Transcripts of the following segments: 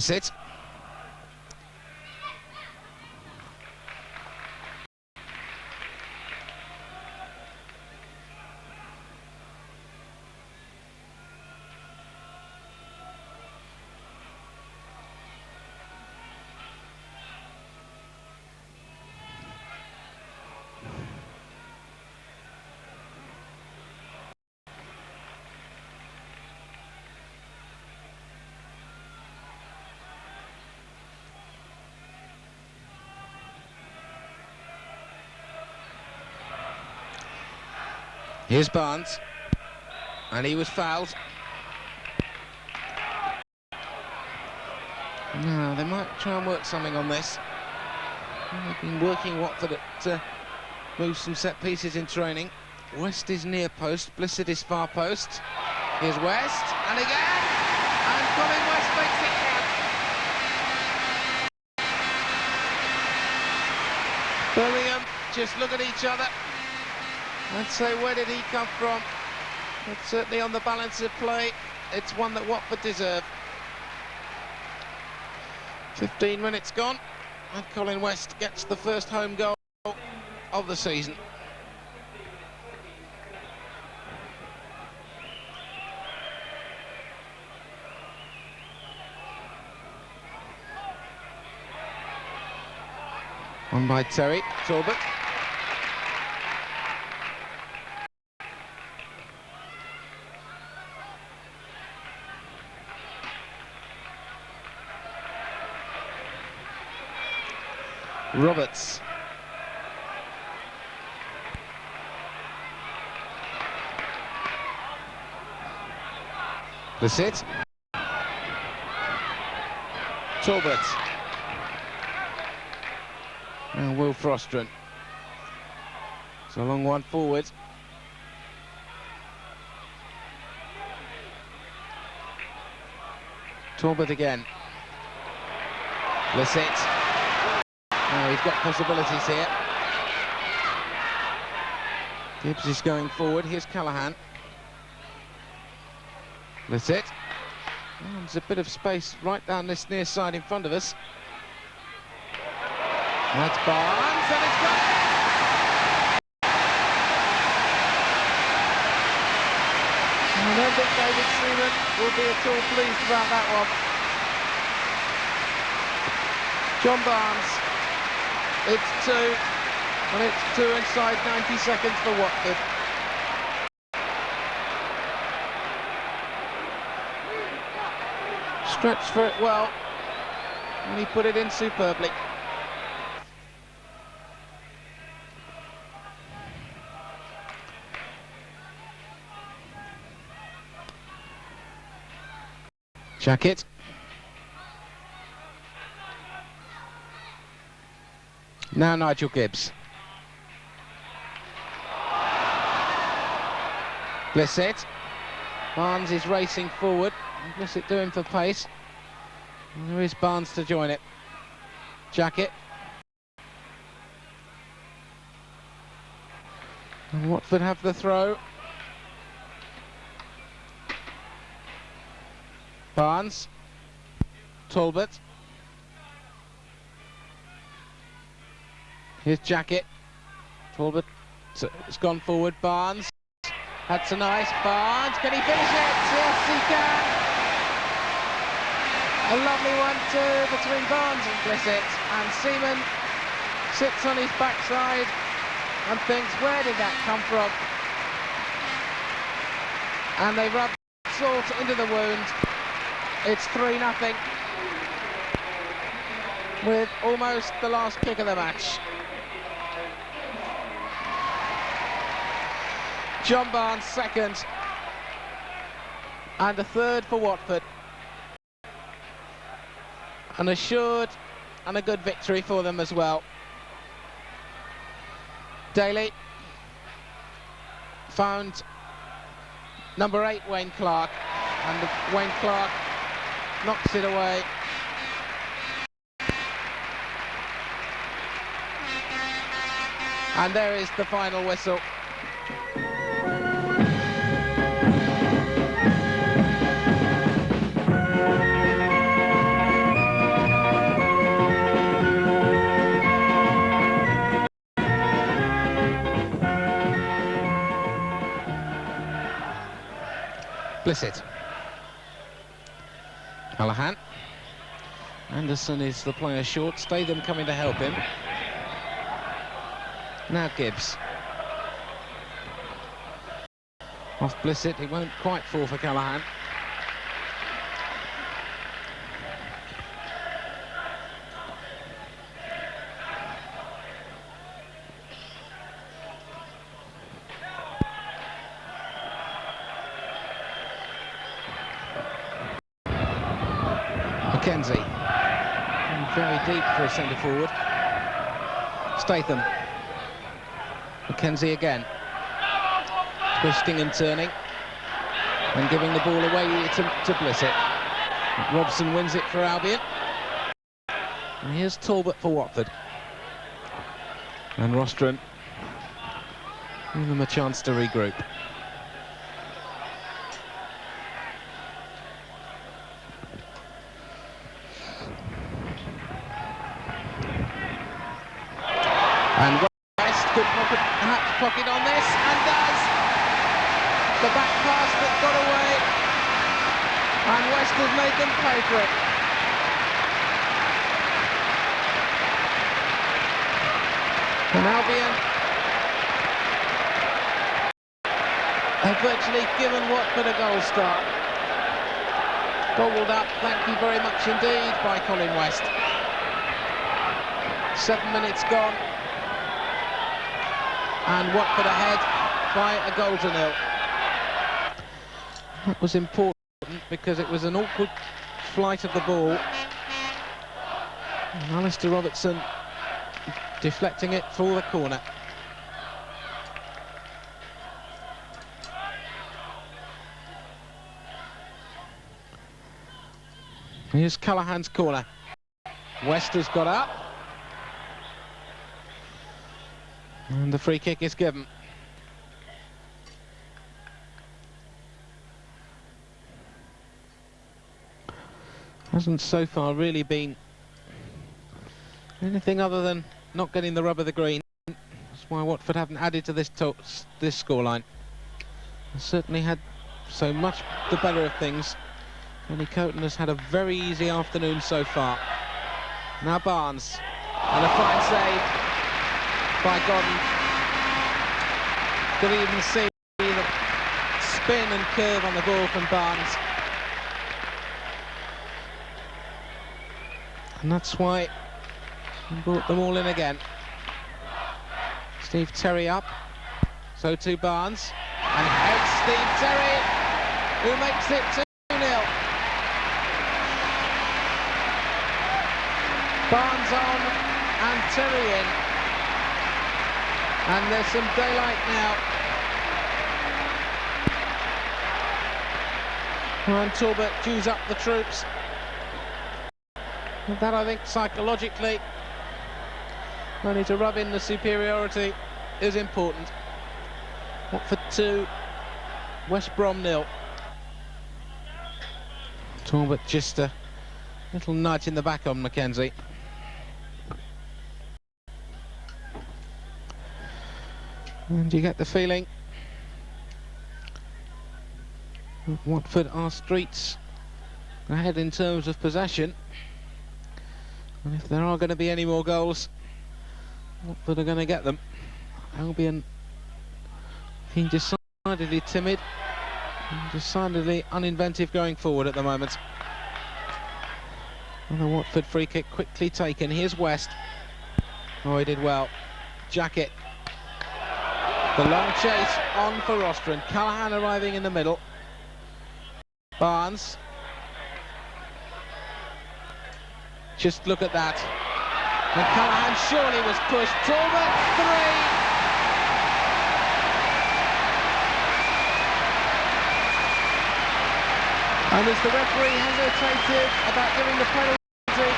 Blissett. Here's Barnes, and he was fouled. Now, they might try and work something on this. They've been working Watford at move some set pieces in training. West is near post, Blissett is far post. Here's West, and again! And Colin West makes it count. Birmingham just look at each other and say, where did he come from? But certainly on the balance of play, it's one that Watford deserve. 15 minutes gone, and Colin West gets the first home goal of the season. One by Terry, Talbot. Roberts. Blissett. Talbot. And Will Frostron. It's a long one forward. Talbot again. Blissett. Oh, he's got possibilities here. Gibbs is going forward. Here's Callaghan. Blissett. Oh, there's a bit of space right down this near side in front of us. That's Barnes, and it's got it! I don't think David Seaman will be at all pleased about that one. John Barnes. It's 2, and it's 2 inside 90 seconds for Watford. Stretched for it well, and he put it in superbly. Jacket. Now Nigel Gibbs. Blissett. Barnes is racing forward. Blissett doing for pace. And there is Barnes to join it. Jacket. And Watford have the throw. Barnes. Talbot. Here's Jacket. Talbot. It's gone forward. Barnes. That's a nice Barnes. Can he finish it? Yes, he can. A lovely 1-2 between Barnes and Blissett. And Seaman sits on his backside and thinks, where did that come from? And they rub salt into the wound. It's 3-0 with almost the last kick of the match. John Barnes second, and a third for Watford. An assured and a good victory for them as well. Daly found number 8 Wayne Clark, and Wayne Clark knocks it away. And there is the final whistle. Blissett. Callahan. Anderson is the player short. Statham coming to help him. Now Gibbs. Off Blissett. It won't quite fall for Callahan. Mackenzie. Very deep for a centre forward. Statham. Mackenzie again. Twisting and turning. And giving the ball away to Blissett. Robson wins it for Albion. And here's Talbot for Watford. And Rostron. Give them a chance to regroup. And West could pocket on this, and does. The back pass that got away, and West has made them pay for it. And Albion have virtually given Watford a goal start. Gobbled up, thank you very much indeed, by Colin West. 7 minutes gone. And Watford ahead by a goal to nil. That was important because it was an awkward flight of the ball. And Alistair Robertson deflecting it for the corner. Here's Callahan's corner. West has got up. And the free kick is given. Hasn't so far really been anything other than not getting the rub of the green. That's why Watford haven't added to this scoreline. They certainly had so much the better of things. Kenny Coton has had a very easy afternoon so far. Now Barnes, and a fine save by Godden. Could even see the spin and curve on the ball from Barnes. And that's why he brought them all in again. Steve Terry up, so too Barnes. And it's Steve Terry who makes it 2-0. Barnes on and Terry in. And there's some daylight now. And Talbot chews up the troops. And that, I think, psychologically, only to rub in the superiority is important. Watford 2, West Brom 0. Talbot just a little nudge in the back on Mackenzie. And you get the feeling that Watford are streets ahead in terms of possession. And if there are going to be any more goals, Watford are going to get them. Albion being decidedly timid and decidedly uninventive going forward at the moment. And the Watford free kick quickly taken. Here's West. Oh, he did well. Jacket. The long chase on for Rostron. Callahan arriving in the middle. Barnes. Just look at that. And Callahan surely was pushed. Talbot, 3. And as the referee hesitated about giving the penalty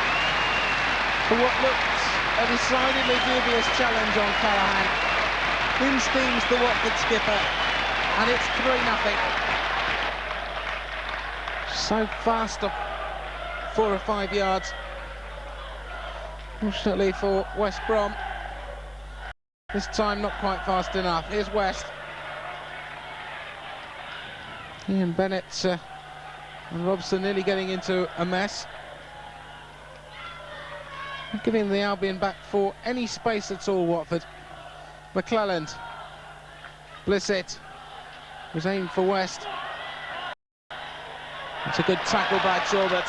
for what looked a decidedly dubious challenge on Callahan, in steams the Watford skipper, and it's 3-0. So fast off 4 or 5 yards. Fortunately for West Brom, this time not quite fast enough. Here's West. Ian Bennett and Robson nearly getting into a mess. Giving the Albion back for any space at all, Watford. McClelland. Blissett was aimed for West. It's a good tackle by Talbot.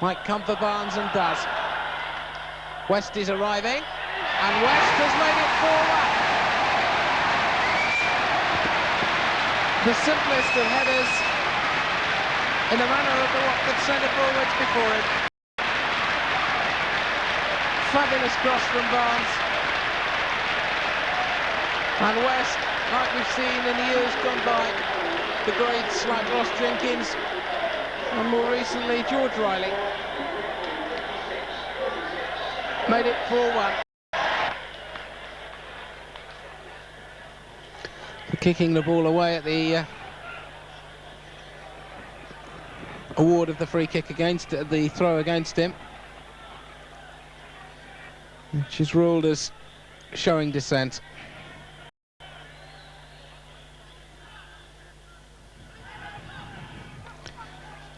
Might come for Barnes and does. West is arriving, and West has made it 4-1. The simplest of headers in the manner of the Watford centre forwards before him. Fabulous cross from Barnes. And West, like we've seen in the years gone by, the greats like Ross Jenkins and more recently George Riley, made it 4-1. For kicking the ball away at the award of the free kick against the throw against him, which is ruled as showing dissent.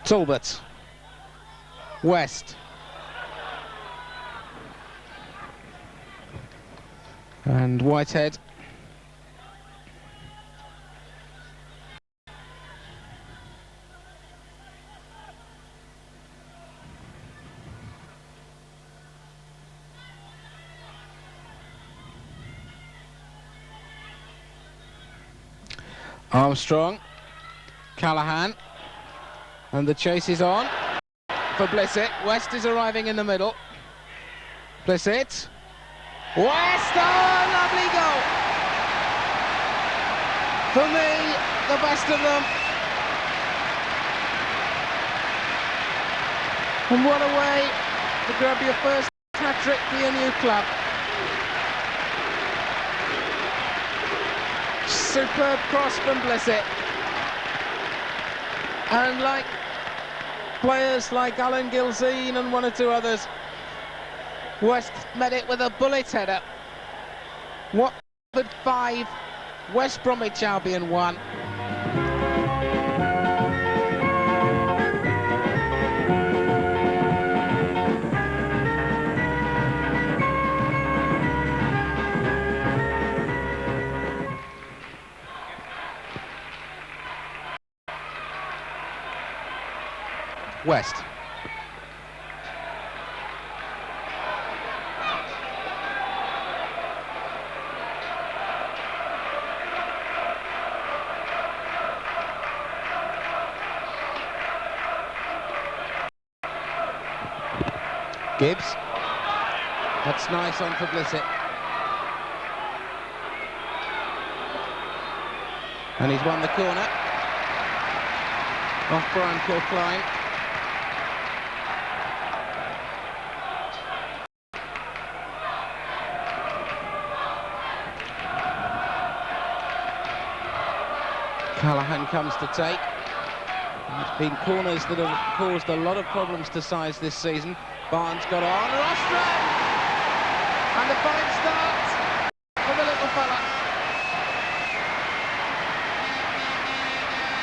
Talbot. West. And Whitehead. Armstrong. Callahan. And the chase is on for Blissett. West is arriving in the middle. Blissett. West, oh, lovely goal! For me, the best of them. And what a way to grab your first hat-trick for your new club. Superb cross from Blissett. And like players like Alan Gilzine and one or two others, West met it with a bullet header. Watford 5, West Bromwich Albion 1. West. Gibbs. That's nice on for Blissett. And he's won the corner. Off Brian Corkline. Callahan comes to take. It's been corners that have caused a lot of problems to sides this season. Barnes got on, Rostrom! And the fine start for the little fella.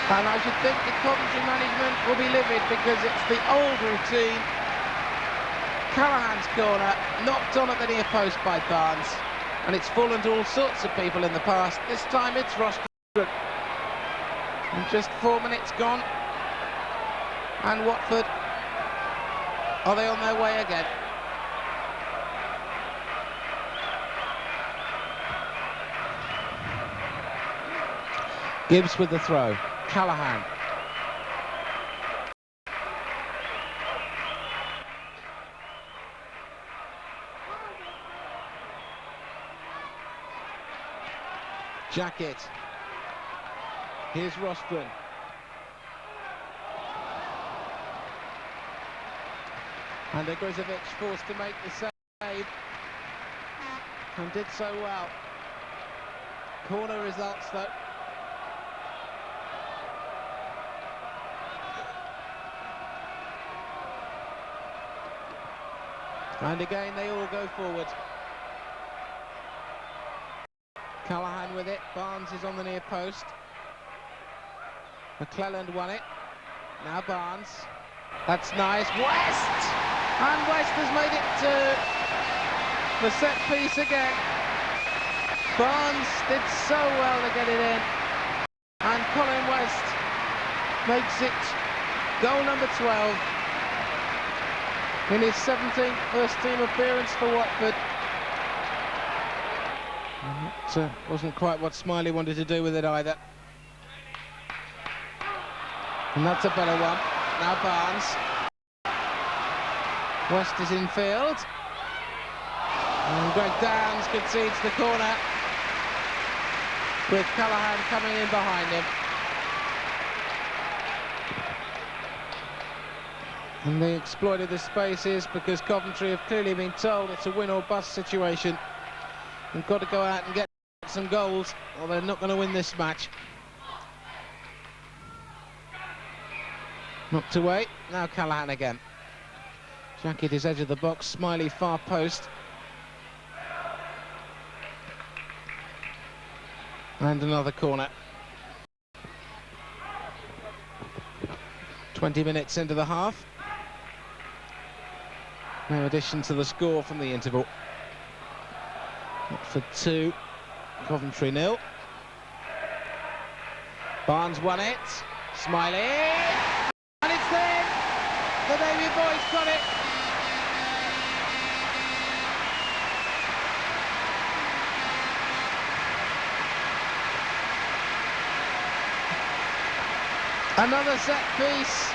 And I should think the Coventry management will be livid because it's the old routine. Callahan's corner, knocked on at the near post by Barnes. And it's fallen to all sorts of people in the past. This time it's Rostrom. And just 4 minutes gone, and Watford, are they on their way again? Gibbs with the throw. Callahan. Jacket. Here's Rostron. And Igrizovic forced to make the save. And did so well. Corner results though. And again they all go forward. Callahan with it. Barnes is on the near post. McClelland won it. Now Barnes. That's nice. West! And West has made it to the set piece again. Barnes did so well to get it in. And Colin West makes it goal number 12 in his 17th first-team appearance for Watford. That wasn't quite what Smiley wanted to do with it either. And that's a better one. Now Barnes. West is in field. And Greg Downs concedes the corner, with Callahan coming in behind him. And they exploited the spaces because Coventry have clearly been told it's a win or bust situation. They've got to go out and get some goals or they're not going to win this match. Knocked away, now Callahan again. Jacket is edge of the box, Smiley far post. And another corner. 20 minutes into the half. No addition to the score from the interval. Watford 2, Coventry 0. Barnes won it. Smiley. And it's there. The Navy boys got it. Another set piece.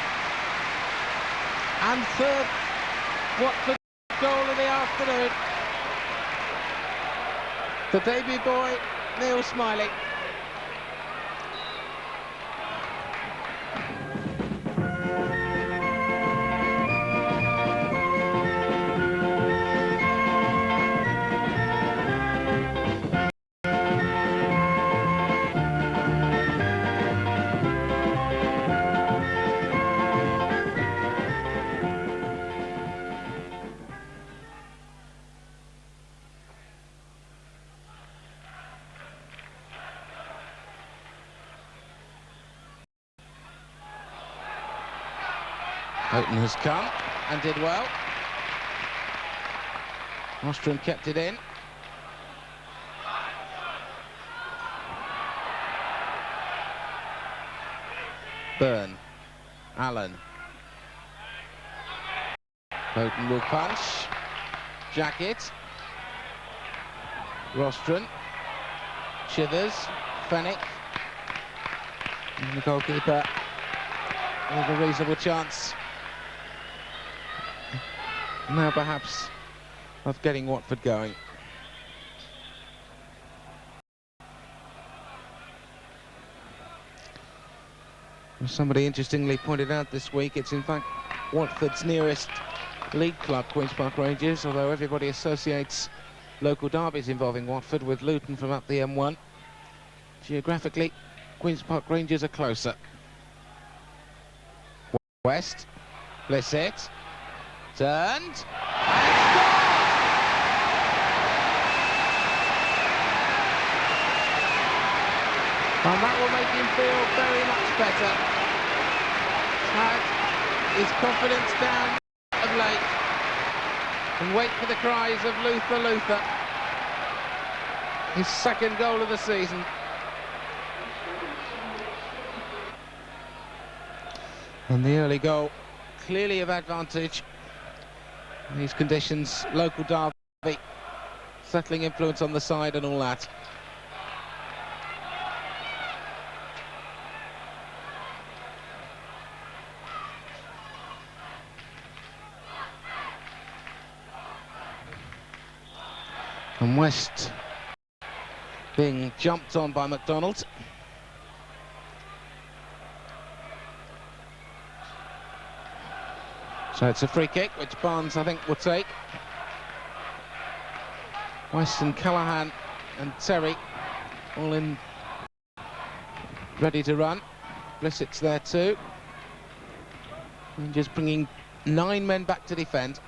And third Watford goal of the afternoon. The debut boy, Neil Smiley. Houghton has come and did well. Ostrom kept it in. Byrne. Allen. Houghton will punch. Jacket. Rostron. Chithers. Fennick. And the goalkeeper with a reasonable chance now perhaps of getting Watford going. As somebody interestingly pointed out this week, it's in fact Watford's nearest league club, Queen's Park Rangers, although everybody associates local derbies involving Watford with Luton from up the M1. Geographically, Queen's Park Rangers are closer. West, Blissett, turned, and scored! And that will make him feel very much better. Had his confidence down of late, and wait for the cries of Luther, Luther. His second goal of the season. And the early goal, clearly of advantage. In these conditions, local derby, settling influence on the side and all that. And West being jumped on by McDonald. So it's a free kick, which Barnes, I think, will take. West and Callahan and Terry all in, ready to run. Blissett's there too. And just bringing 9 men back to defend.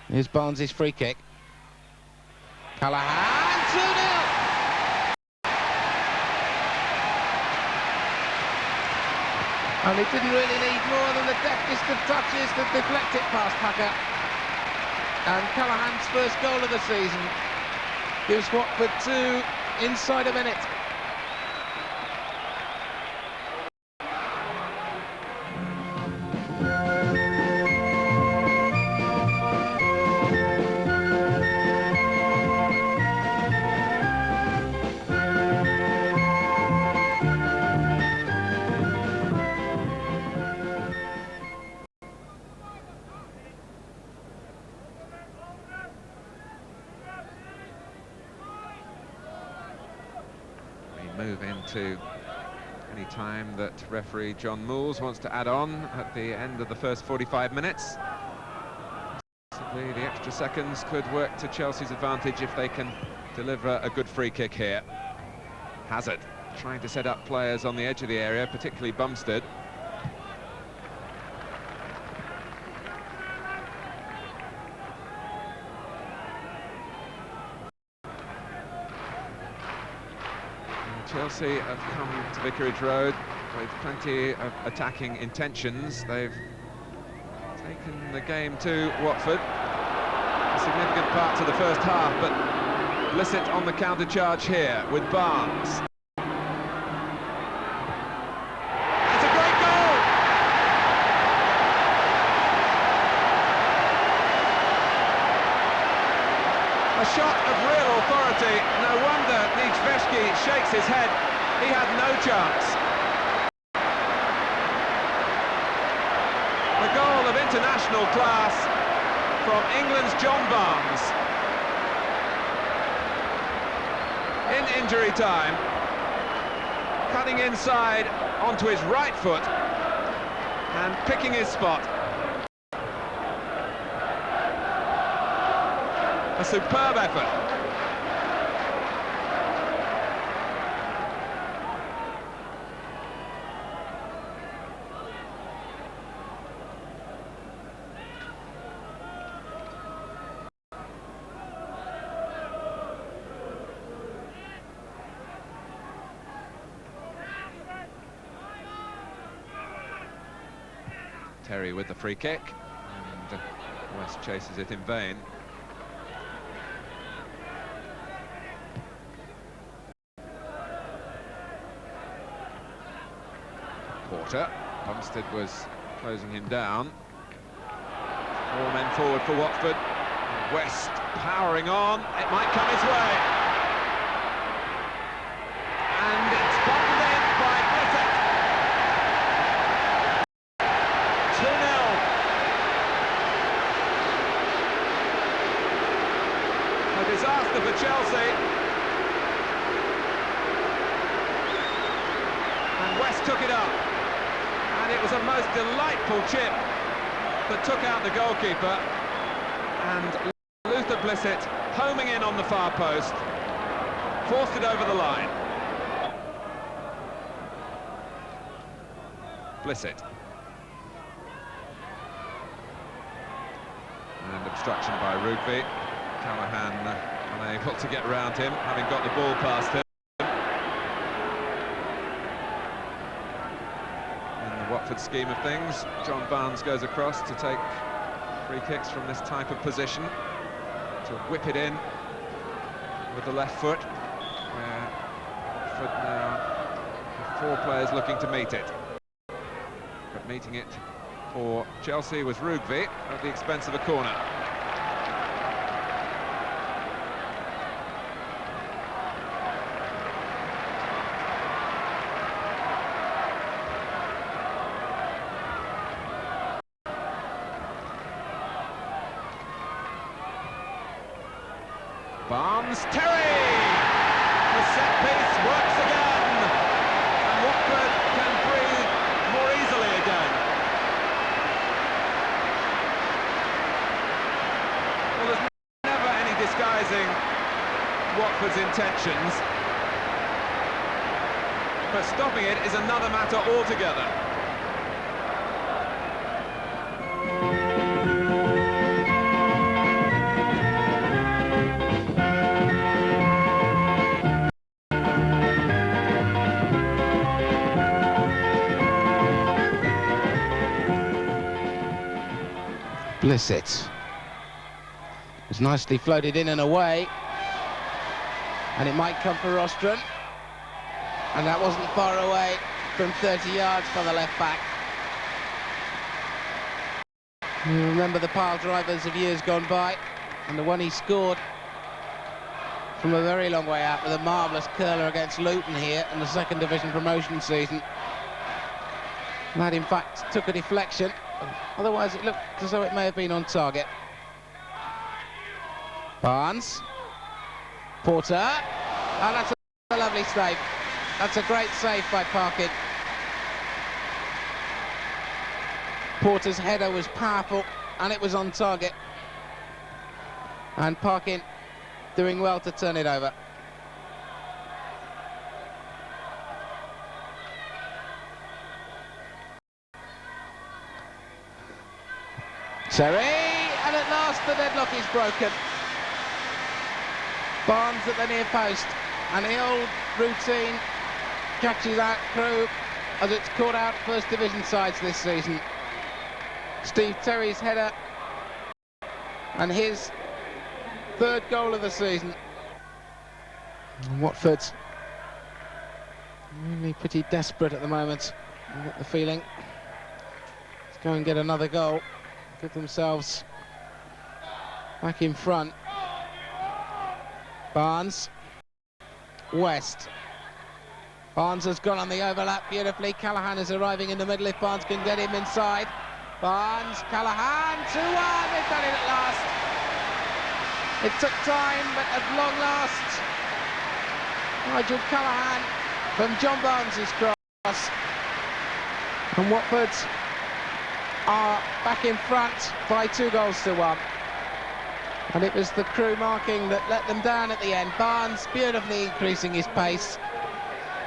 Here's Barnes' free kick. Callahan, 2-0! And he didn't really need more than the deftest of touches to deflect it past Hacker. And Callahan's first goal of the season gives Watford 2 inside a minute. Move into any time that referee John Moores wants to add on at the end of the first 45 minutes. Possibly the extra seconds could work to Chelsea's advantage if they can deliver a good free kick here. Hazard trying to set up players on the edge of the area, particularly Bumstead. Chelsea have come to Vicarage Road with plenty of attacking intentions. They've taken the game to Watford. A significant part to the first half, but Blissett on the counter-charge here with Barnes. It's a great goal! A shot of real authority. No wonder Nijveshki shakes his head. He had no chance. The goal of international class from England's John Barnes. In injury time, cutting inside onto his right foot and picking his spot. A superb effort. Terry with the free kick, and West chases it in vain. Porter, Bumstead was closing him down. 4 men forward for Watford. West powering on, it might come his way. And it's bottled in by Blissett. 2-0. A disaster for Chelsea. And West took it up. And it was a most delightful chip that took out the goalkeeper. And Luther Blissett homing in on the far post, forced it over the line. Blissett. And obstruction by Rugby. Callahan unable to get round him, having got the ball past him. Watford scheme of things, John Barnes goes across to take free kicks from this type of position, to whip it in with the left foot, where Watford now have 4 players looking to meet it. But meeting it for Chelsea was Rugby at the expense of a corner. Barnes, Terry! The set piece works again, and Watford can breathe more easily again. Well, there's never any disguising Watford's intentions, but stopping it is another matter altogether. Blissett. It was nicely floated in and away. And it might come for Rostron. And that wasn't far away from 30 yards for the left back. You remember the pile drivers of years gone by, and the one he scored from a very long way out with a marvellous curler against Luton here in the second division promotion season. That in fact took a deflection, otherwise it looked as though it may have been on target. Barnes, Porter, and that's a lovely save. That's a great save by Parkin. Porter's header was powerful and it was on target. And Parkin doing well to turn it over. Terry, and at last the deadlock is broken. Barnes at the near post, and the old routine catches out Crewe as it's caught out first division sides this season. Steve Terry's header and his third goal of the season. And Watford's really pretty desperate at the moment. I get the feeling. Let's go and get another goal. Get themselves back in front. Barnes. West. Barnes has gone on the overlap beautifully. Callaghan is arriving in the middle if Barnes can get him inside. Barnes, Callaghan, 2-1, they've done it at last. It took time, but at long last, Nigel Callaghan from John Barnes' cross. And Watford are back in front by 2-1. And it was the Crewe marking that let them down at the end. Barnes beautifully increasing his pace,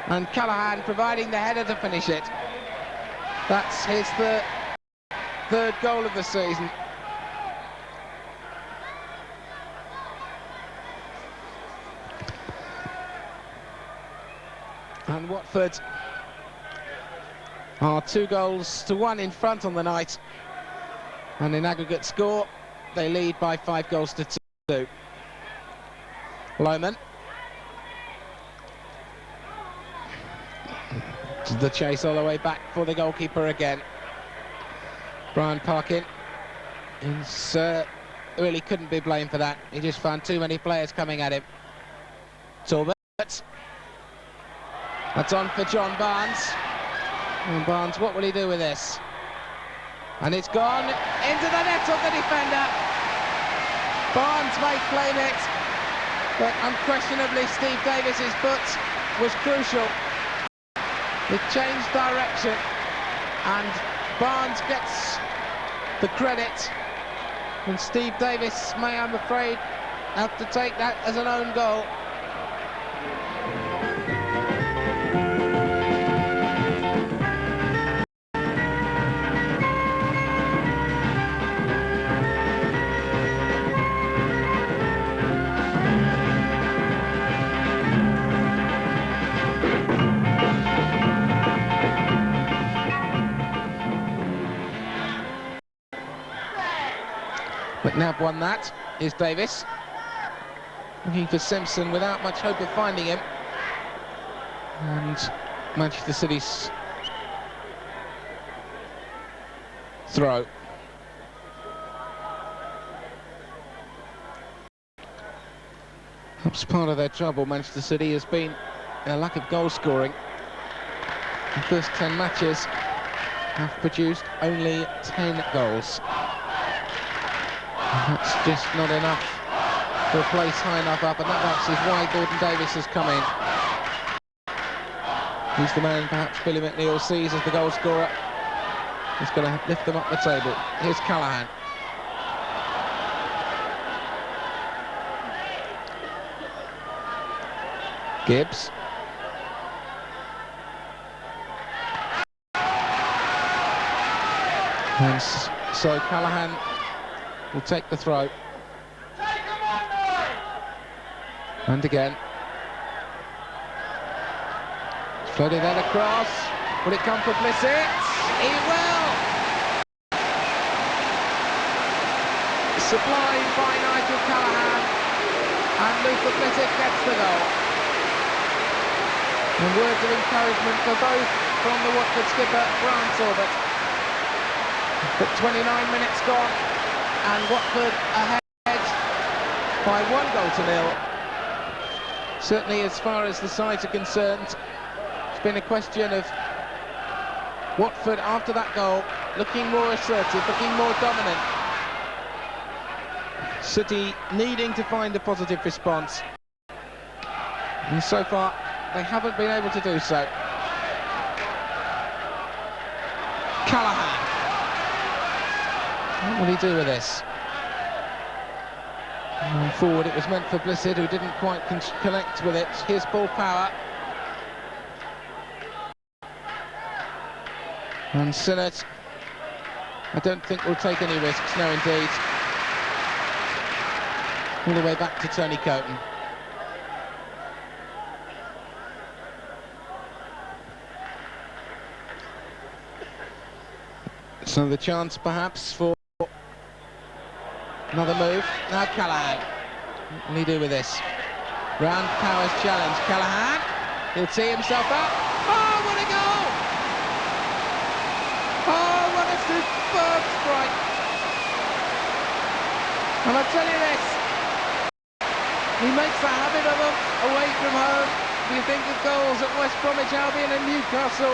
and Callaghan providing the header to finish it. That's his third goal of the season. And Watford are 2-1 in front on the night. And in aggregate score, they lead by 5-2. Lohman. To the chase all the way back for the goalkeeper again. Brian Parkin really couldn't be blamed for that. He just found too many players coming at him. Talbot. That's on for John Barnes. And Barnes, what will he do with this? And it's gone into the net of the defender. Barnes may claim it, but unquestionably Steve Davis's foot was crucial. It changed direction, and Barnes gets the credit, and Steve Davis may, I'm afraid, have to take that as an own goal. McNabb won that. Here's Davis. Looking for Simpson without much hope of finding him. And Manchester City's throw. Perhaps part of their trouble, Manchester City, has been a lack of goal scoring. The first 10 matches have produced only 10 goals. That's just not enough for a place high enough up, and that perhaps is why Gordon Davis has come in. He's the man perhaps Billy McNeil sees as the goal scorer. He's going to lift them up the table. Here's Callaghan. Gibbs. And so Callaghan will take the throw. And again. Floated that across. Will it come for Blissett? It will! Supplied by Nigel Callaghan, and Luther Blissett gets the goal. And words of encouragement for both from the Watford skipper, Grant Talbot. But 29 minutes gone, and Watford ahead by 1-0. Certainly, as far as the sides are concerned, it's been a question of Watford, after that goal, looking more assertive, looking more dominant. City needing to find a positive response. And so far, they haven't been able to do so. Callaghan. What will he do with this? And forward, it was meant for Blissett, who didn't quite connect with it. Here's Paul Power. And Sinnott, I don't think will take any risks, no indeed. All the way back to Tony Coton. So the chance perhaps for another move. Now Callaghan. What will he do with this? Round Power's challenge. Callaghan, he'll tee himself up. Oh, what a goal! Oh, what a superb strike! And I tell you this, he makes a habit of them away from home. If you think of goals at West Bromwich Albion and Newcastle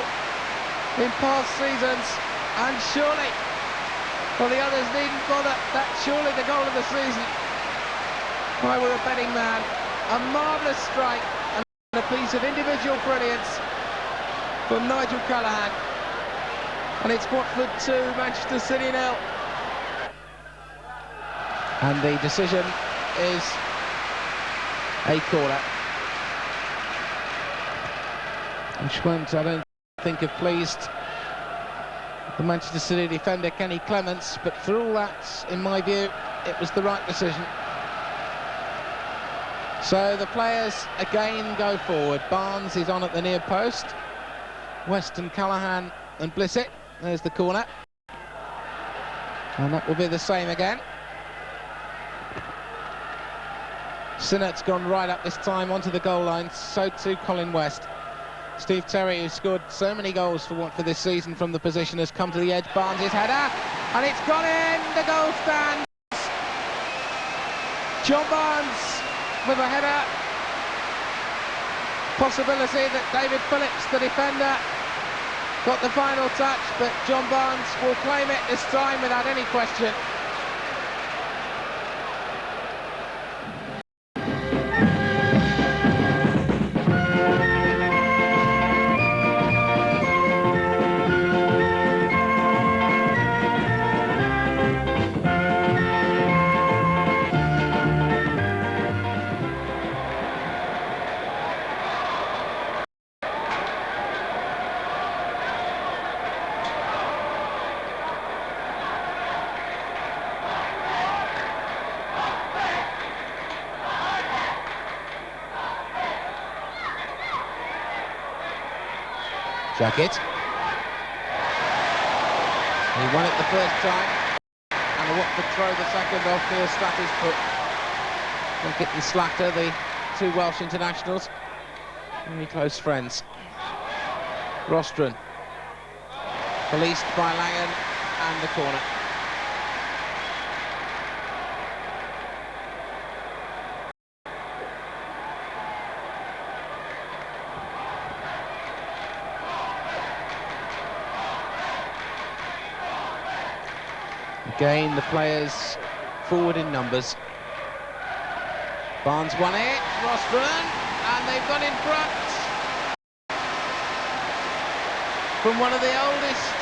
in past seasons, and surely, well, the others needn't bother, that's surely the goal of the season. If I were a betting man, a marvellous strike and a piece of individual brilliance from Nigel Callaghan. And it's Watford 2, Manchester City 0. And the decision is a corner, which won't, I don't think, have pleased the Manchester City defender Kenny Clements, but for all that, in my view, it was the right decision. So the players again go forward. Barnes is on at the near post. Weston, Callaghan and Blissett. There's the corner. And that will be the same again. Sinnott's gone right up this time onto the goal line, so too Colin West. Steve Terry, who scored so many goals for Watford this season from the position, has come to the edge. Barnes' header, and it's gone in, the goal stands. John Barnes with a header. Possibility that David Phillips, the defender, got the final touch, but John Barnes will claim it this time without any question. Jacket. He won it the first time, and the Watford throw the second off Neil Slatter's foot. Jacket and Slatter, the two Welsh internationals, very close friends. Rostron, policed by Langan, and the corner. Again, the players forward in numbers. Barnes won it, Rostron, and they've gone in front from one of the oldest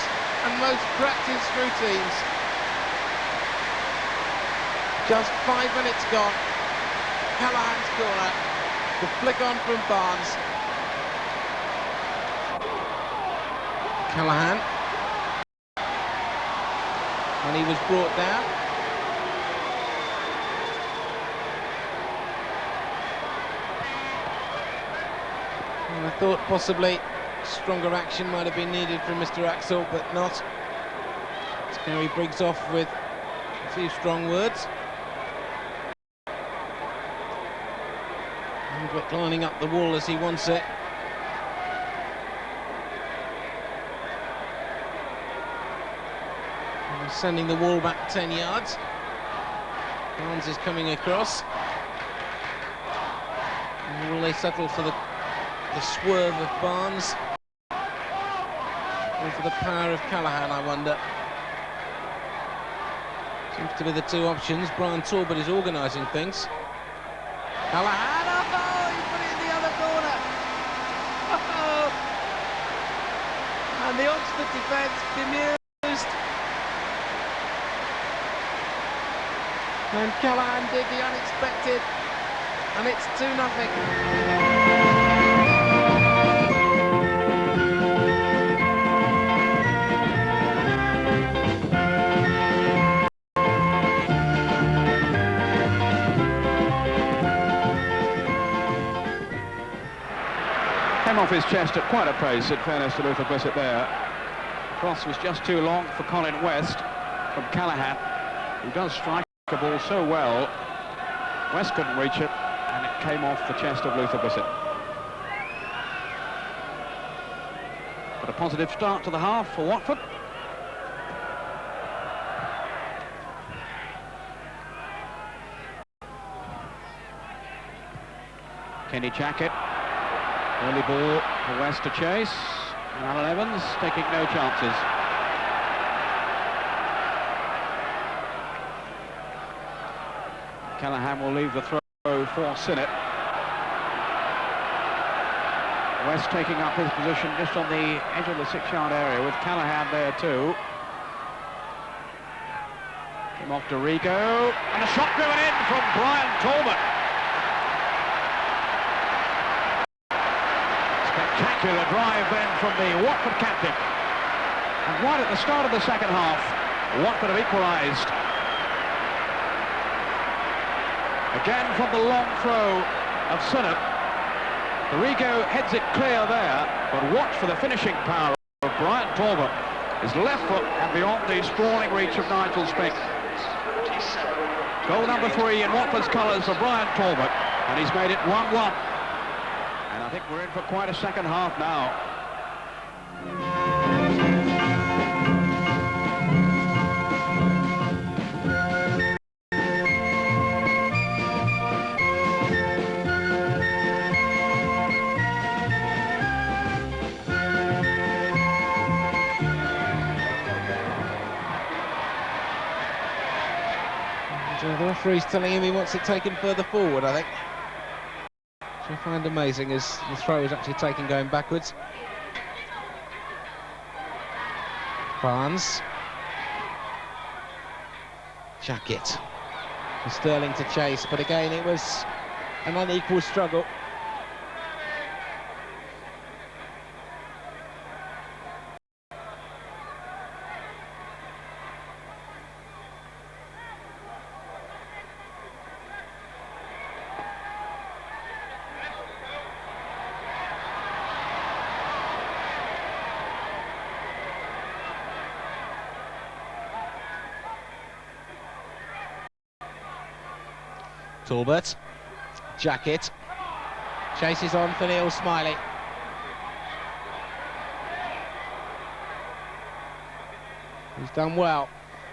and most practiced routines. Just 5 minutes gone. Callaghan's corner. The flick on from Barnes. Callaghan. And he was brought down. And I thought possibly stronger action might have been needed from Mr. Axel, but not. Gary Briggs off with a few strong words. Hendrick lining up the wall as he wants it. And he's sending the wall back 10 yards. Barnes is coming across. And will they settle for the swerve of Barnes? Or for the power of Callaghan, I wonder. Seems to be the two options. Brian Talbot is organising things. Callaghan, oh, he put it in the other corner. Oh. And the Oxford defence bemused. And Callaghan did the unexpected, and it's 2-0. Came off his chest at quite a pace, in fairness to Luther Blissett there. The cross was just too long for Colin West from Callaghan, who does strike the ball so well. West couldn't reach it, and it came off the chest of Luther Blissett. But a positive start to the half for Watford. Kenny Jackett. Early ball for West to chase, and Alan Evans taking no chances. Callaghan will leave the throw for Sinnott. West taking up his position just on the edge of the 6-yard area with Callaghan there too. Came off to Rigo, and a shot driven in from Brian Talbot. Spectacular drive then from the Watford captain. And right at the start of the second half, Watford have equalised. Again from the long throw of Sinnott. Rigo heads it clear there, but watch for the finishing power of Brian Talbot. His left foot and beyond the sprawling reach of Nigel Spink. Goal number 3 in Watford's colours for Brian Talbot, and he's made it 1-1. And I think we're in for quite a second half now. The referee's telling him he wants it taken further forward, I think. Which I find amazing as the throw is actually taken going backwards. Barnes. Jackett. For Sterling to chase, but again it was an unequal struggle. Talbot, Jackett, chases on for Neil Smiley. He's done well.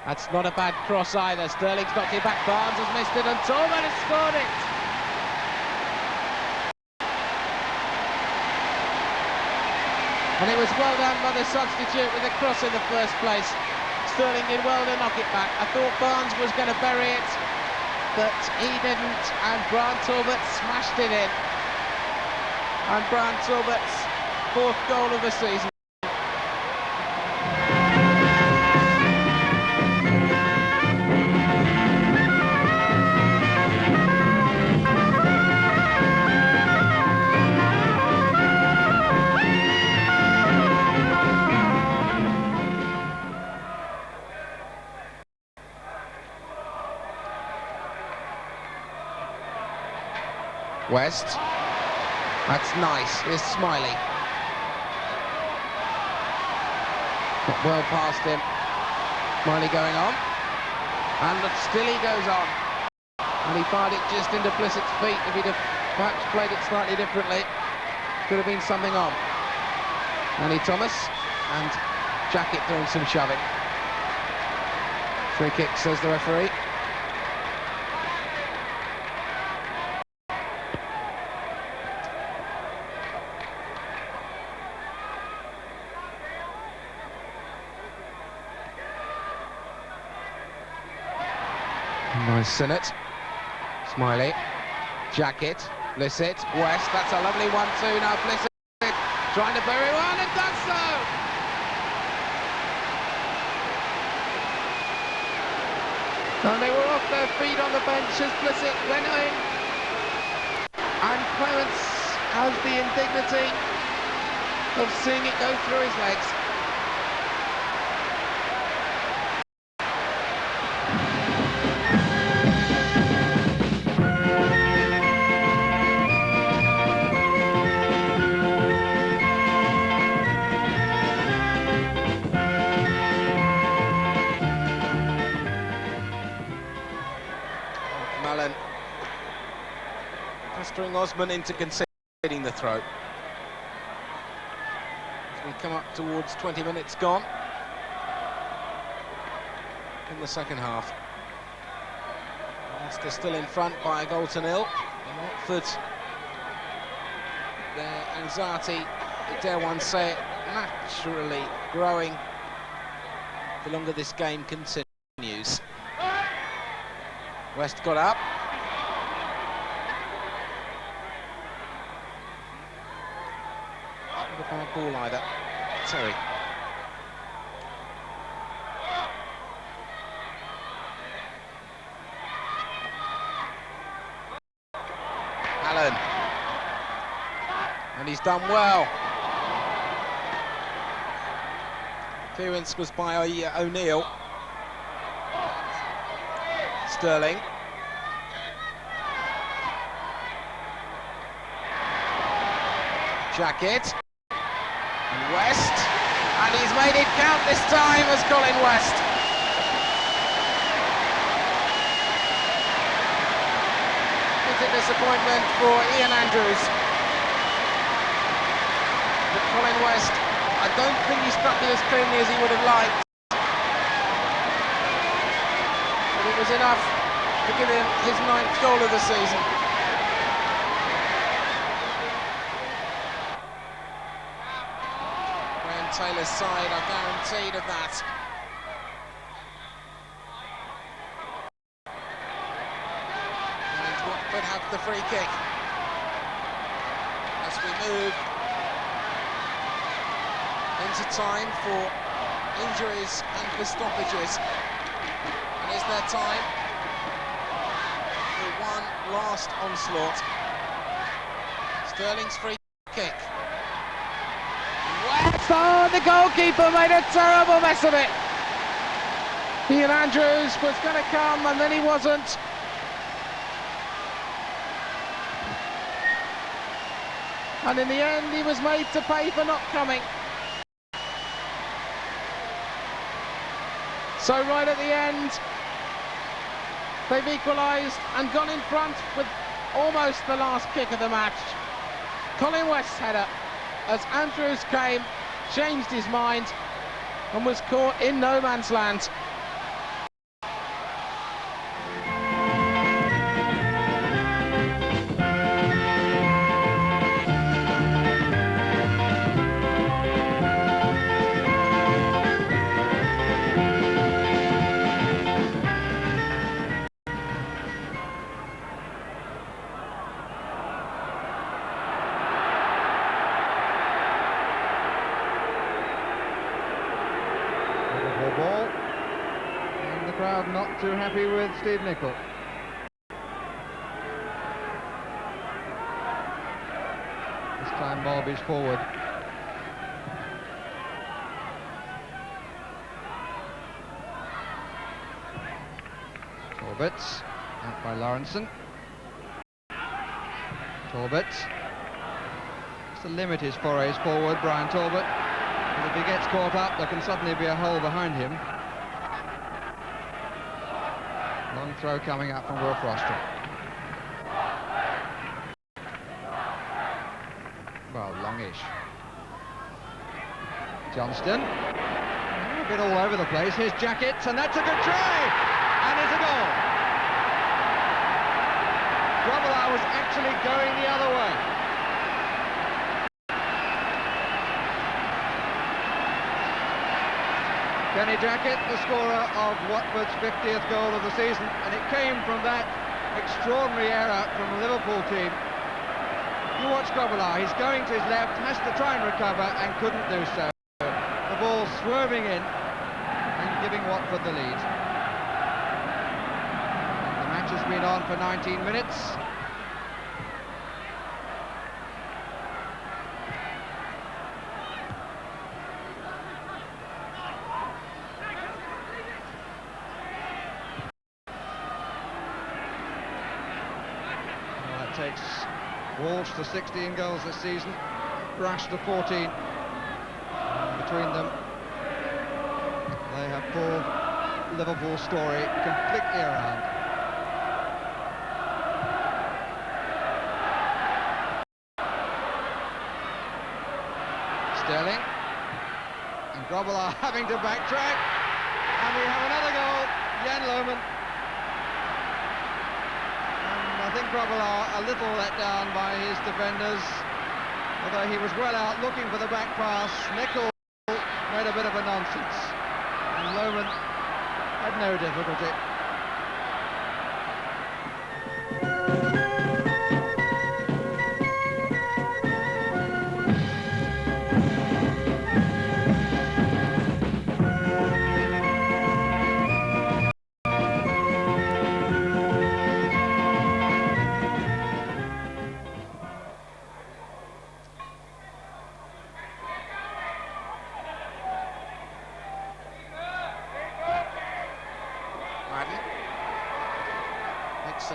That's not a bad cross either. Sterling's knocked it back, Barnes has missed it, and Talbot has scored it. And it was well done by the substitute with the cross in the first place. Sterling did well to knock it back. I thought Barnes was going to bury it, but he didn't, and Brian Talbot smashed it in. And Brian Talbot's 4th goal of the season. West, that's nice, here's Smiley. Got well past him. Smiley going on, and still he goes on. And he fired it just into Blissett's feet. If he'd have perhaps played it slightly differently, could have been something on. Annie Thomas and Jacket doing some shoving. Free kick, says the referee. Nice Sinnott. Smiley. Jacket. Blissett. West. That's a lovely 1-2 now. Blissett trying to bury one and does so. And they were off their feet on the bench as Blissett went in. And Clarence has the indignity of seeing it go through his legs. Mullen pestering Osman into conceding the throw. As we come up towards 20 minutes gone in the second half. Leicester still in front by a goal to nil. And Watford, their anxiety, dare one say it, naturally growing the longer this game continues. West got up. Not a bad ball either. Terry. Allen. And he's done well. Clearance was by O'Neill. Sterling. Jacket. And West. And he's made it count this time as Colin West. It's a disappointment for Ian Andrews. But Colin West, I don't think he struck it as cleanly as he would have liked. It was enough to give him his 9th goal of the season. Graham Taylor's side are guaranteed of that. And Watford have the free kick. As we move into time for injuries and for stoppages. And is there time for one last onslaught? Sterling's free kick. West! Oh, the goalkeeper made a terrible mess of it. Ian Andrews was going to come and then he wasn't. And in the end he was made to pay for not coming. So right at the end, they've equalised and gone in front with almost the last kick of the match. Colin West's header, as Andrews came, changed his mind and was caught in no man's land. Ball, and the crowd not too happy with Steve Nicol. This time Barby's forward. Torbitz, out by Lawrenson. Torbitz. Just to limit his forays forward, Brian Torbett. If he gets caught up, there can suddenly be a hole behind him. Long throw coming up from Will Frosty. youngish. Johnston, a bit all over the place. Here's Jackets, and that's a good try, and it's a goal. Grobbelaar was actually going the other way. Kenny Jackett, the scorer of Watford's 50th goal of the season, and it came from that extraordinary error from the Liverpool team. You watch Grobbelaar, he's going to his left, has to try and recover, and couldn't do so. The ball swerving in and giving Watford the lead. The match has been on for 19 minutes. Takes Walsh to 16 goals this season, Brash to 14. Between them, they have pulled Liverpool's story completely around. Sterling and Grobbelaar having to backtrack, and we have another goal. Jan Lohmann. I think Grobbelaar a little let down by his defenders, although he was well out looking for the back pass. Nicol made a bit of a nonsense, and Lohmann had no difficulty.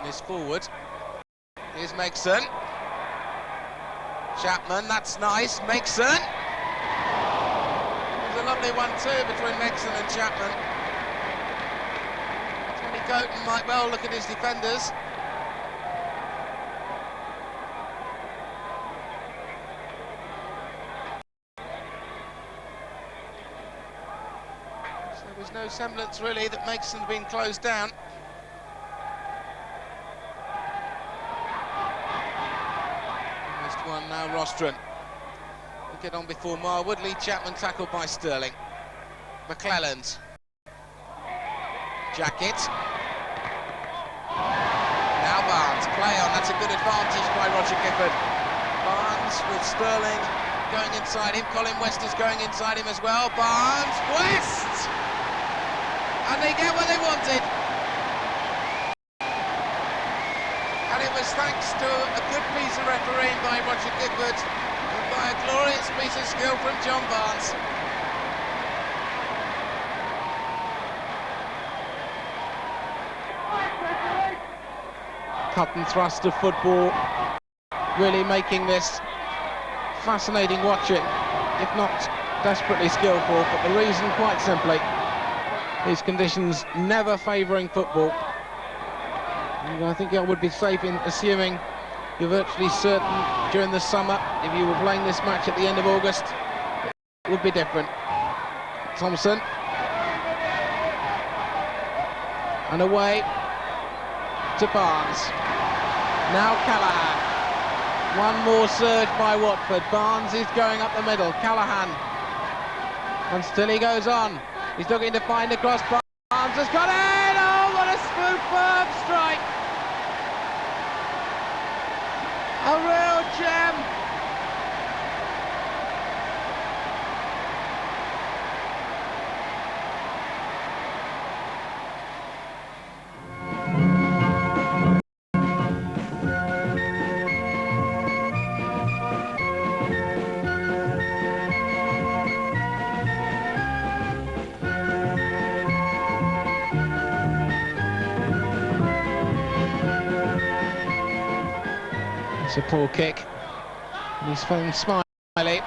Is forward. Here's Megson. Chapman, that's nice. Megson. There's a lovely one too between Megson and Chapman. Tony Coton might well look at his defenders. So there was no semblance really that Megson had been closed down. One now, Rostron. We'll get on before Marwood. Lee Chapman tackled by Sterling. McClelland. Jackett. Now Barnes. Play on. That's a good advantage by Roger Gifford. Barnes with Sterling going inside him. Colin West is going inside him as well. Barnes. West! And they get what they wanted. And it was thanks to a good piece of refereeing by Roger Gifford and by a glorious piece of skill from John Barnes. Cut and thrust of football, really making this fascinating watching, if not desperately skillful, but the reason quite simply, these conditions never favouring football. And I think I would be safe in assuming you're virtually certain during the summer, if you were playing this match at the end of August, it would be different. Thompson. And away to Barnes. Now Callaghan. One more surge by Watford. Barnes is going up the middle. Callaghan. And still he goes on. He's looking to find a cross. Barnes has got it! Oh, what a superb strike! A real gem! It's a poor kick. And he's found Smiley.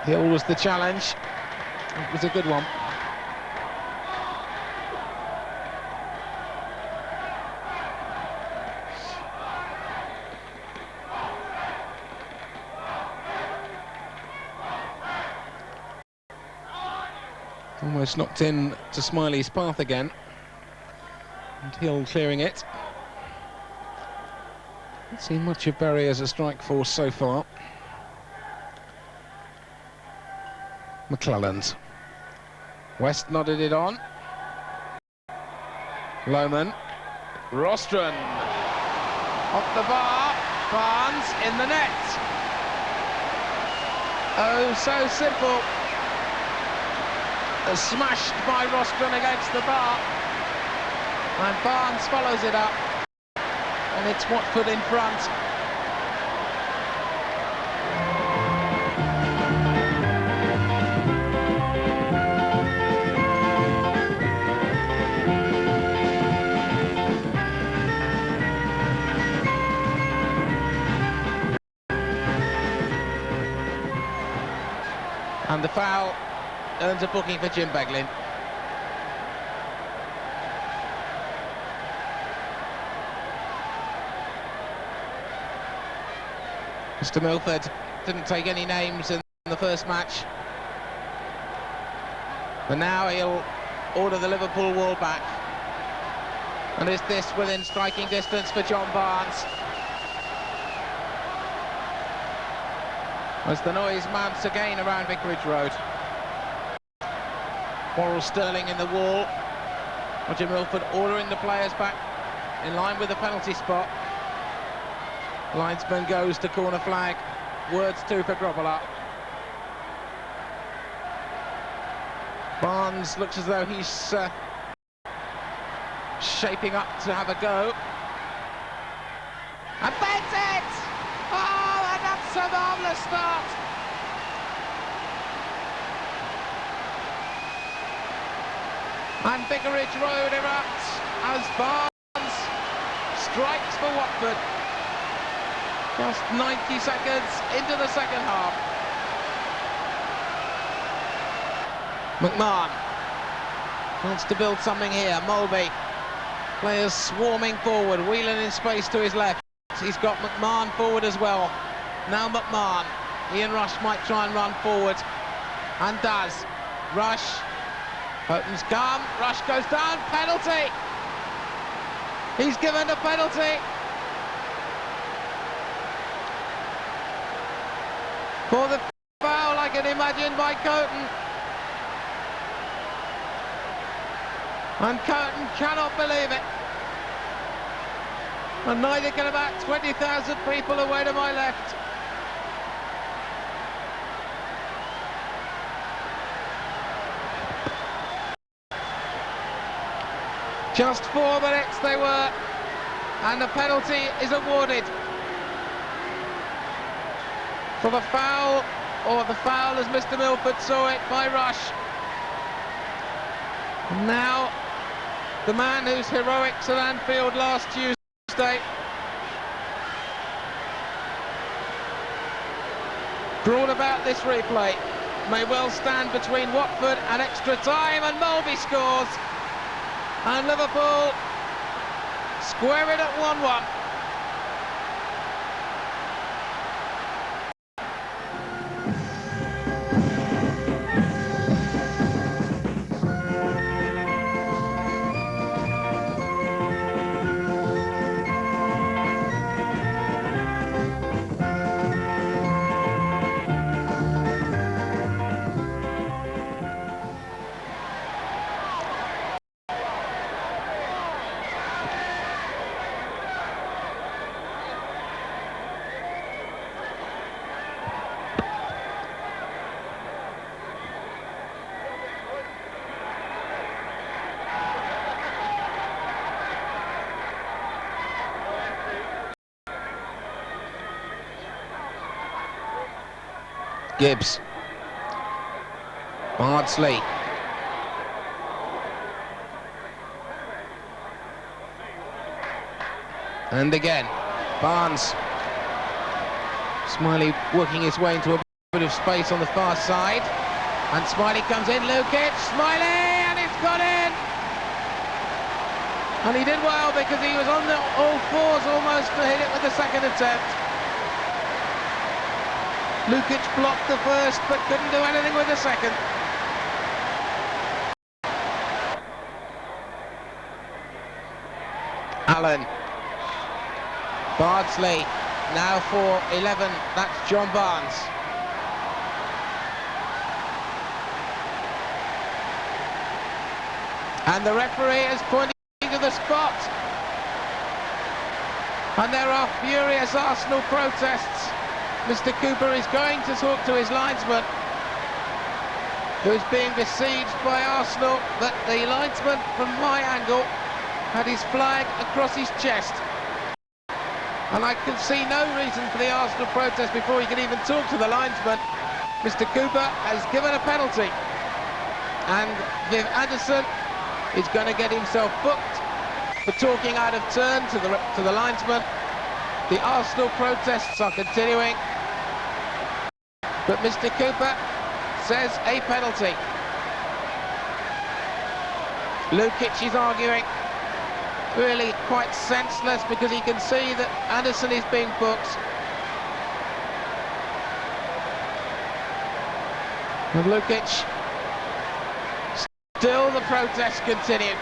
Hill was the challenge. It was a good one. Almost knocked in to Smiley's path again. And Hill clearing it. Not seen much of Berry as a strike force so far. McClelland. West nodded it on. Lohman. Rostron. Off the bar. Barnes in the net. Oh, so simple. Smashed by Rostron against the bar. And Barnes follows it up. And it's Watford in front. And the foul earns a booking for Jim Beglin. Mr. Milford didn't take any names in the first match. But now he'll order the Liverpool wall back. And is this within striking distance for John Barnes? As the noise mounts again around Vicarage Road. Worrell Sterling in the wall. Roger Milford ordering the players back in line with the penalty spot. Linesman goes to corner flag. Words too for Grobbelaar. Barnes looks as though he's shaping up to have a go. And that's it! Oh, and that's a marvellous start! And Vicarage Road erupts as Barnes strikes for Watford. Just 90 seconds into the second half. McMahon wants to build something here. Mulvey. Players swarming forward. Whelan in space to his left. He's got McMahon forward as well. Now McMahon. Ian Rush might try and run forward. And does. Rush. Houghton's come. Rush goes down. Penalty. He's given a penalty. For the foul, I can imagine, by Coton. And Coton cannot believe it. And neither can about 20,000 people away to my left. Just 4 minutes they were, and the penalty is awarded. For the foul, or the foul as Mr. Milford saw it, by Rush. And now, the man whose heroics at Anfield last Tuesday brought about this replay may well stand between Watford and extra time, and Mulvey scores. And Liverpool square it at 1-1. Gibbs. Bardsley. And again, Barnes. Smiley working his way into a bit of space on the far side. And Smiley comes in, Lukic, Smiley, and it's got in! And he did well because he was on the all fours almost to hit it with the second attempt. Lukic blocked the first, but couldn't do anything with the second. Allen. Bardsley now for 11, that's John Barnes. And the referee is pointing to the spot. And there are furious Arsenal protests. Mr. Cooper is going to talk to his linesman, who is being besieged by Arsenal, but the linesman from my angle had his flag across his chest. And I can see no reason for the Arsenal protest before he can even talk to the linesman. Mr. Cooper has given a penalty, and Viv Anderson is going to get himself booked for talking out of turn to the linesman. The Arsenal protests are continuing, but Mr. Cooper says a penalty. Lukic is arguing, really quite senseless, because he can see that Anderson is being booked. And Lukic, still the protests continue.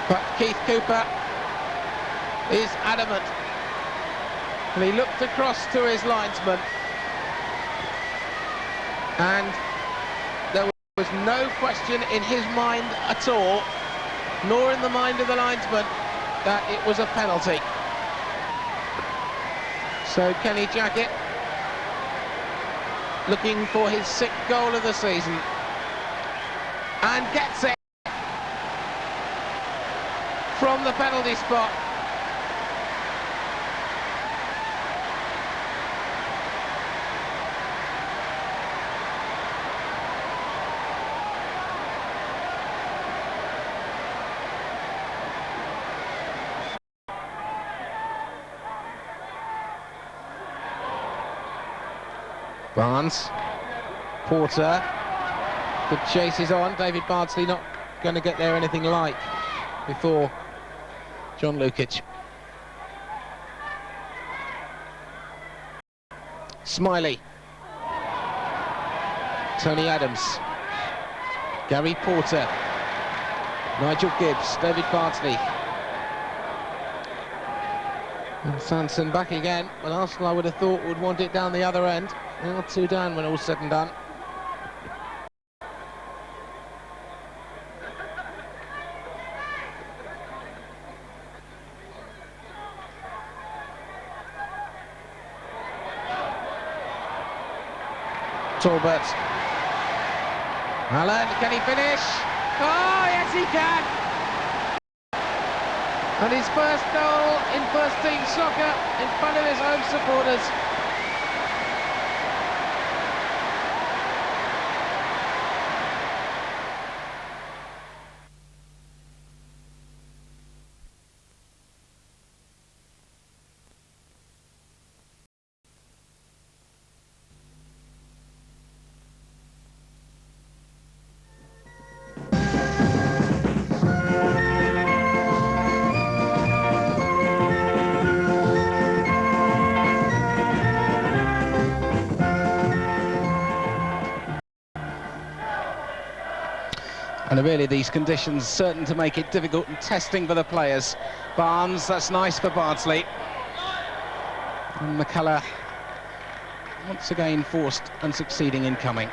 But Keith Cooper is adamant. And he looked across to his linesman, and there was no question in his mind at all, nor in the mind of the linesman, that it was a penalty. So Kenny Jackett looking for his 6th goal of the season, and gets it from the penalty spot. Barnes, Porter, the chase is on. David Bardsley not going to get there anything like before John Lukic. Smiley, Tony Adams, Gary Porter, Nigel Gibbs, David Bardsley. And Sanson back again, but Arsenal I would have thought would want it down the other end. Now 2 down when all's said and done. Talbot. Allen, can he finish? Oh, yes he can! And his first goal in first team soccer in front of his home supporters. And really these conditions certain to make it difficult and testing for the players. Barnes, that's nice for Bardsley. And McCullough once again forced and succeeding in coming.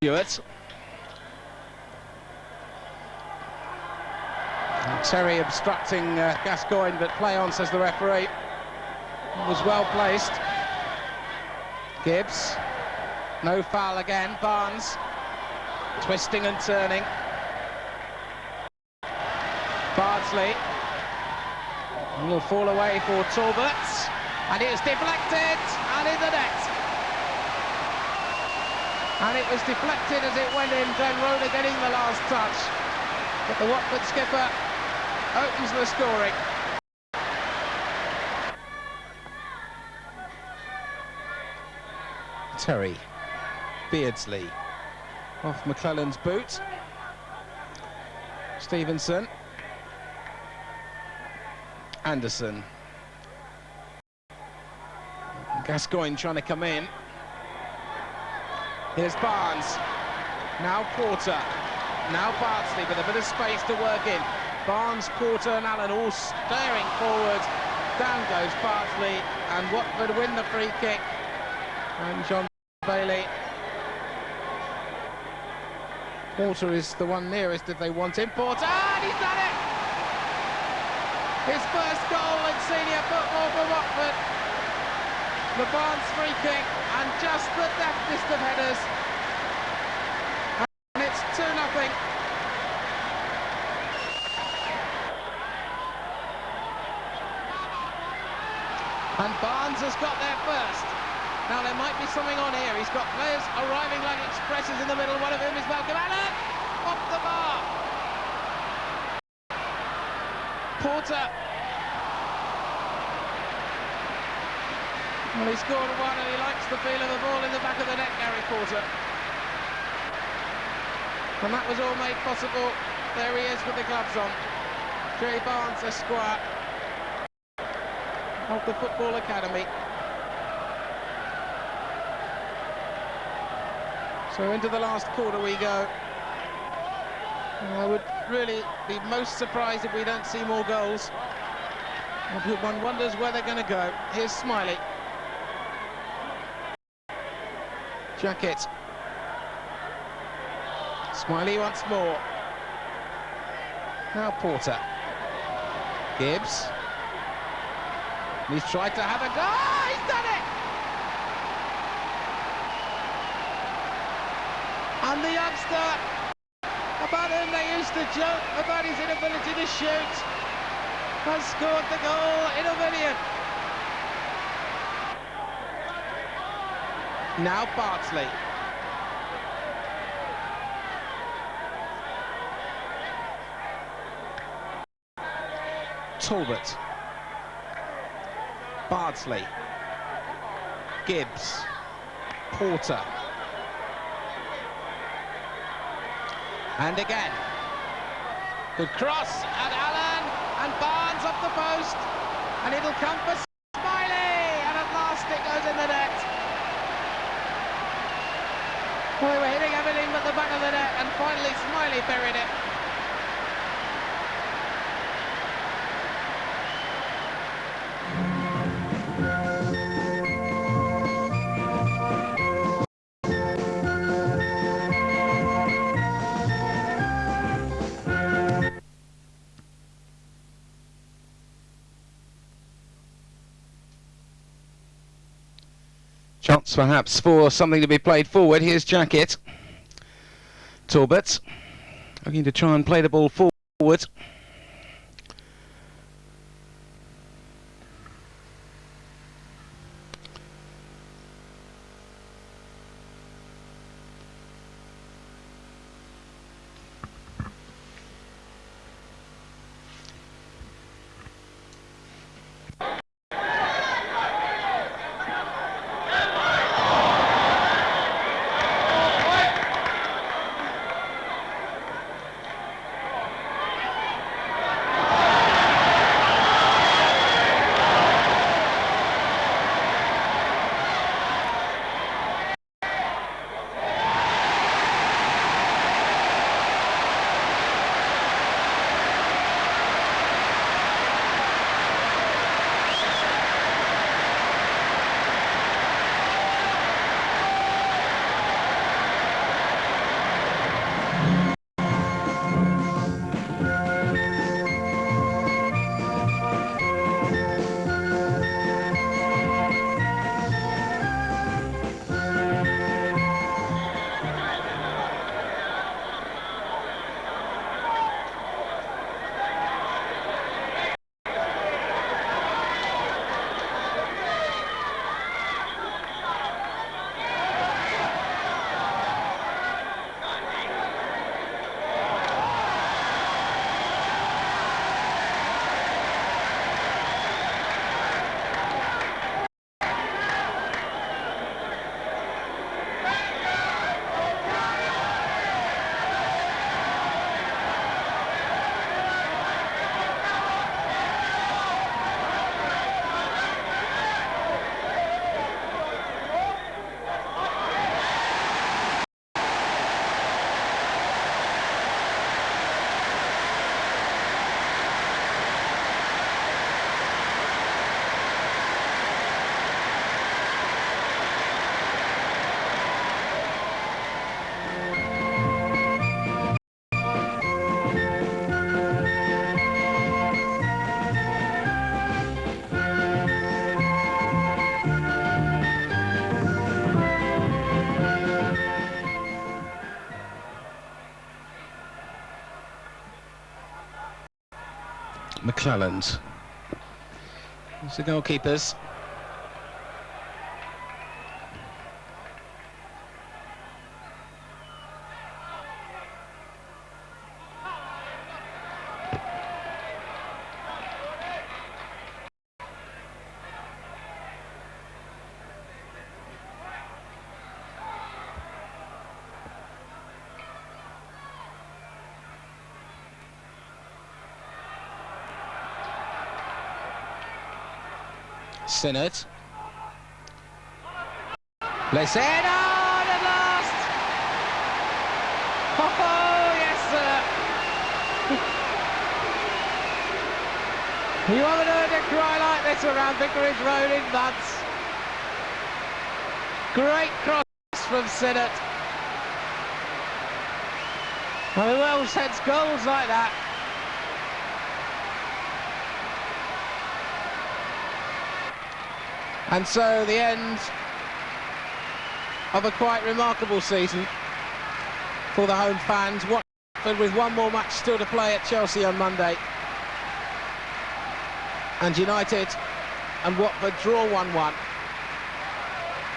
Stewart. And Terry obstructing Gascoigne, but play on, says the referee. Was well placed. Gibbs. No foul again. Barnes. Twisting and turning. Bardsley. Will fall away for Talbot. And it was deflected and in the net. And it was deflected as it went in, Glenn Roeder getting the last touch. But the Watford skipper opens the scoring. Terry. Beardsley. Off McClellan's boot. Stevenson. Anderson. Gascoigne trying to come in. Here's Barnes. Now Porter. Now Barnsley with a bit of space to work in. Barnes, Porter and Allen all staring forward. Down goes Barnsley and Watford win the free kick. And John Bailey. Porter is the one nearest if they want him. Porter, and he's done it! His first goal in senior football for Watford. The Barnes free kick and just the deftest of headers. And it's 2-0. And Barnes has got there first. Now there might be something on here. He's got players arriving like expresses in the middle, one of whom is Malcolm Allen. Off the bar. Porter. Well, he scored one and he likes the feel of the ball in the back of the net, Gary Porter. And that was all made possible. There he is with the gloves on. Jay Barnes, Esquire, of the Football Academy. So into the last quarter we go. I would really be most surprised if we don't see more goals. One wonders where they're going to go. Here's Smiley. Jacket. Smiley once more. Now Porter. Gibbs. He's tried to have a go. Oh, he's done it! And the youngster, about whom they used to joke about his inability to shoot, has scored the goal in oblivion. Now Barnsley. Talbot. Bardsley. Gibbs. Porter. And again. Good cross, and Allen, and Barnes off the post, and it'll come for Smiley, and at last it goes in the net. Well, they were hitting everything but the back of the net, and finally Smiley buried it. Chance perhaps for something to be played forward. Here's Jacket. Talbot looking to try and play the ball forward. Cleland. It's the goalkeepers. Sinnott. Blessed on at last! Oh, yes, sir! You haven't heard a cry like this around Vicarage Road in months. Great cross from Sinnott. And who else heads goals like that? And so the end of a quite remarkable season for the home fans. Watford with one more match still to play at Chelsea on Monday. And United and Watford draw 1-1.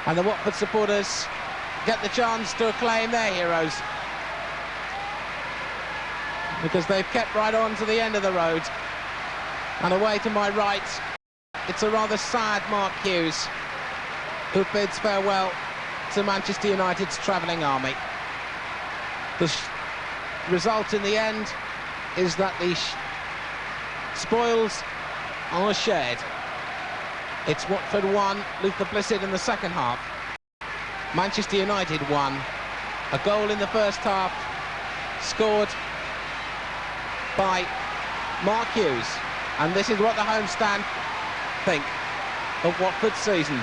And the Watford supporters get the chance to acclaim their heroes, because they've kept right on to the end of the road. And away to my right, it's a rather sad Mark Hughes, who bids farewell to Manchester United's travelling army. The result in the end is that the spoils are shared. It's Watford 1, Luther Blissett in the second half. Manchester United 1. A goal in the first half, scored by Mark Hughes. And this is what the homestand think of Watford's season.